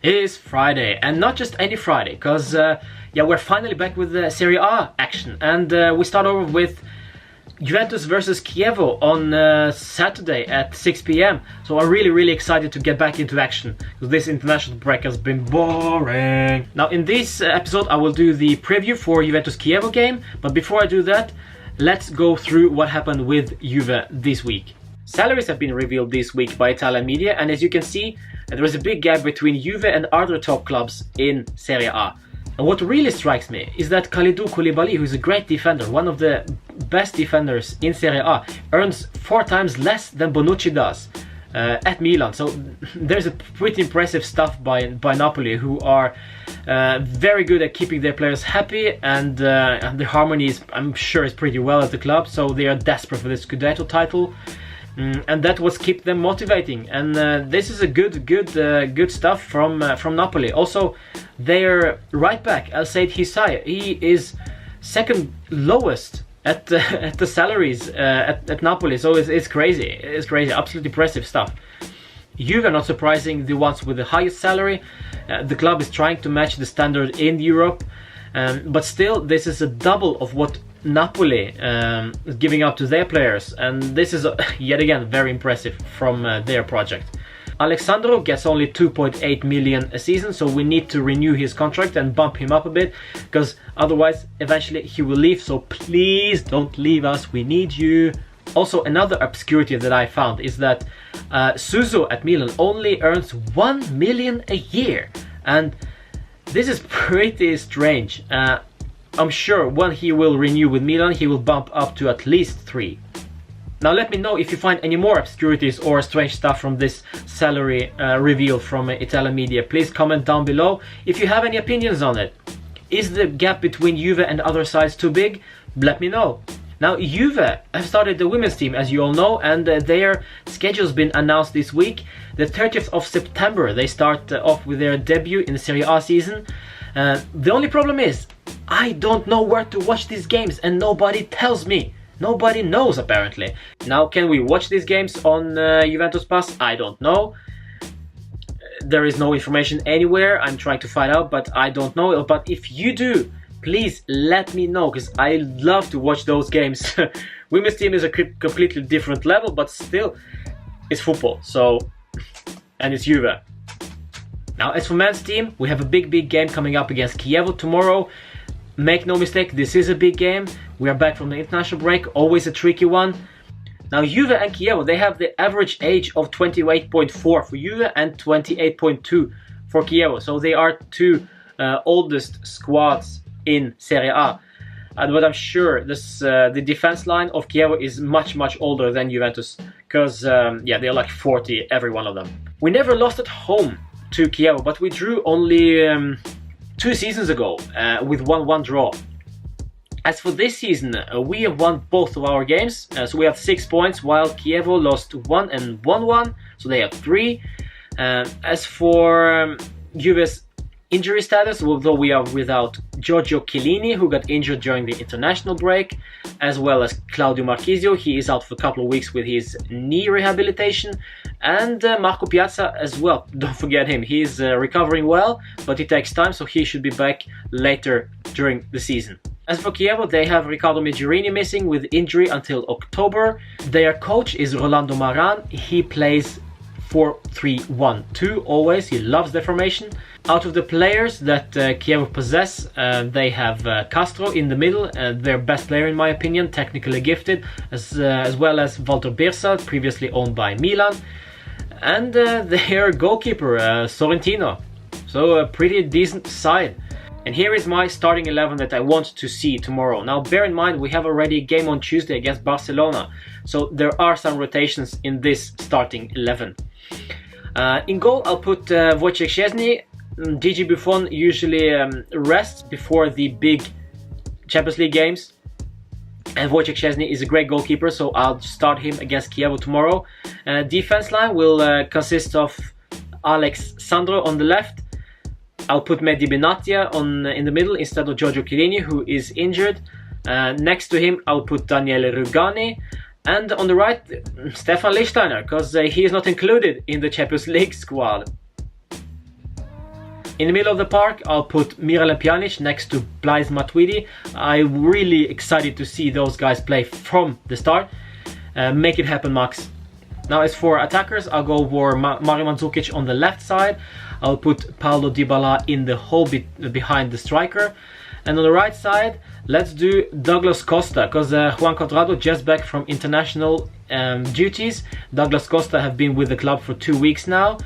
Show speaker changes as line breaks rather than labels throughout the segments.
It is Friday, and not just any Friday, because yeah, we're finally back with the Serie A action, and we start over with Juventus versus Chievo on Saturday at 6 p.m. So I'm really excited to get back into action, because this international break has been boring. Now in this episode I will do the preview for Juventus-Chievo game, but before I do that, let's go through what happened with Juve this week. Salaries have been revealed this week by Italian media, and as you can see, there is a big gap between Juve and other top clubs in Serie A. And what really strikes me is that Kalidou Koulibaly, who is a great defender, one of the best defenders in Serie A, earns 4 times less than Bonucci does at Milan. So there's a pretty impressive stuff by Napoli, who are very good at keeping their players happy, and the harmony is, I'm sure, is pretty well at the club. So they are desperate for the Scudetto title. And that was keep them motivating, and this is a good stuff from Napoli. Also, their right back El Said Hisai, he is second lowest at the salaries at Napoli. So it's crazy. It's crazy. Absolutely impressive stuff. Juve, not surprising, the ones with the highest salary. The club is trying to match the standard in Europe, but still, this is a double of what Napoli is giving up to their players, and this is yet again very impressive from their project. Alexandro gets only 2.8 million a season, so we need to renew his contract and bump him up a bit, because otherwise eventually he will leave. So please don't leave us, we need you. Also, another obscurity that I found is that Suso at Milan only earns 1 million a year, and this is pretty strange. I'm sure when he will renew with Milan, he will bump up to at least 3. Now let me know if you find any more obscurities or strange stuff from this salary reveal from Italian media. Please comment down below if you have any opinions on it. Is the gap between Juve and other sides too big? Let me know. Now Juve have started the women's team, as you all know, and their schedule's been announced this week. The 30th of September they start off with their debut in the Serie A season. The only problem is, I don't know where to watch these games, and nobody tells me. Nobody knows, apparently. Now, can we watch these games on Juventus Pass? I don't know. There is no information anywhere. I'm trying to find out, but I don't know. But if you do, please let me know, because I love to watch those games. Women's team is a completely different level, but still, it's football. So, and it's Juve. Now, as for men's team, we have a big game coming up against Chievo tomorrow. Make no mistake, this is a big game. We are back from the international break, always a tricky one. Now, Juve and Chievo, they have the average age of 28.4 for Juve and 28.2 for Chievo. So they are two oldest squads in Serie A. But I'm sure this the defense line of Chievo is much older than Juventus, because yeah, they're like 40, every one of them. We never lost at home to Chievo, but we drew only 2 seasons ago with 1-1 draw. As for this season, we have won both of our games, so we have 6 points, while Chievo lost 1 and won 1, so they have 3. As for Juve's injury status, although we are without Giorgio Chiellini, who got injured during the international break, as well as Claudio Marchisio, he is out for a couple of weeks with his knee rehabilitation, and Marco Piazza as well. Don't forget him, he's recovering well, but it takes time, so he should be back later during the season. As for Chievo, they have Riccardo Migliorini missing with injury until October. Their coach is Rolando Maran. He plays 4-3-1-2 always. He loves the formation. Out of the players that Chievo possess, they have Castro in the middle, their best player in my opinion, technically gifted, as well as Walter Birsa, previously owned by Milan, and their goalkeeper Sorrentino. So a pretty decent side. And here is my starting 11 that I want to see tomorrow. Now bear in mind, we have already a game on Tuesday against Barcelona, so there are some rotations in this starting 11. In goal, I'll put Wojciech Szczesny. Gigi Buffon usually rests before the big Champions League games, and Wojciech Szczesny is a great goalkeeper, so I'll start him against Chievo tomorrow. Defense line will consist of Alex Sandro on the left. I'll put Mehdi Benatia in the middle instead of Giorgio Chiellini, who is injured. Next to him, I'll put Daniele Rugani. And on the right, Stefan Lichtsteiner, because he is not included in the Champions League squad. In the middle of the park, I'll put Miralem Pjanic next to Blaise Matuidi. I'm really excited to see those guys play from the start. Make it happen, Max. Now as for attackers, I'll go for Mario Mandzukic on the left side. I'll put Paulo Dybala in the hole behind the striker. And on the right side, let's do Douglas Costa, because Juan Cuadrado just back from international duties. Douglas Costa have been with the club for 2 weeks now.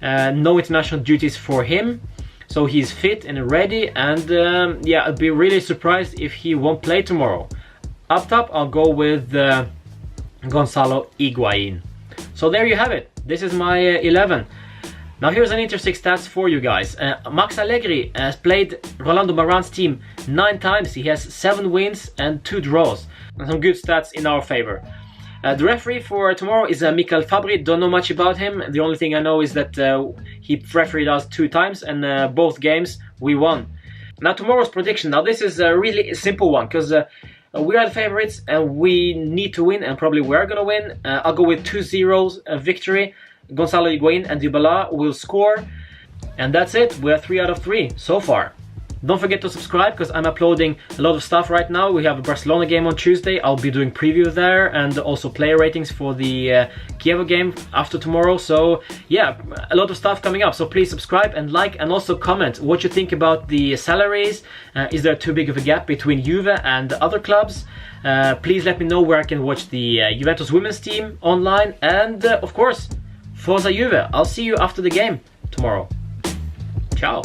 No international duties for him. So he's fit and ready, and yeah, I'd be really surprised if he won't play tomorrow. Up top, I'll go with Gonzalo Higuain. So there you have it. This is my 11. Now here's an interesting stats for you guys. Max Allegri has played Rolando Maran's team 9 times. He has 7 wins and 2 draws. Some good stats in our favor. The referee for tomorrow is Michael Fabri. Don't know much about him. The only thing I know is that he refereed us 2 times, and both games we won. Now tomorrow's prediction. Now this is a really simple one, because we are the favorites and we need to win, and probably we're gonna win. I'll go with 2-0 victory. Gonzalo Higuain and Dybala will score, and that's it. We are 3 out of 3 so far. Don't forget to subscribe, because I'm uploading a lot of stuff right now. We have a Barcelona game on Tuesday. I'll be doing preview there, and also player ratings for the Chievo game after tomorrow. So yeah, a lot of stuff coming up. So please subscribe and like, and also comment what you think about the salaries. Is there too big of a gap between Juve and other clubs? Please let me know where I can watch the Juventus women's team online. And of course, Forza Juve. I'll see you after the game tomorrow. Ciao.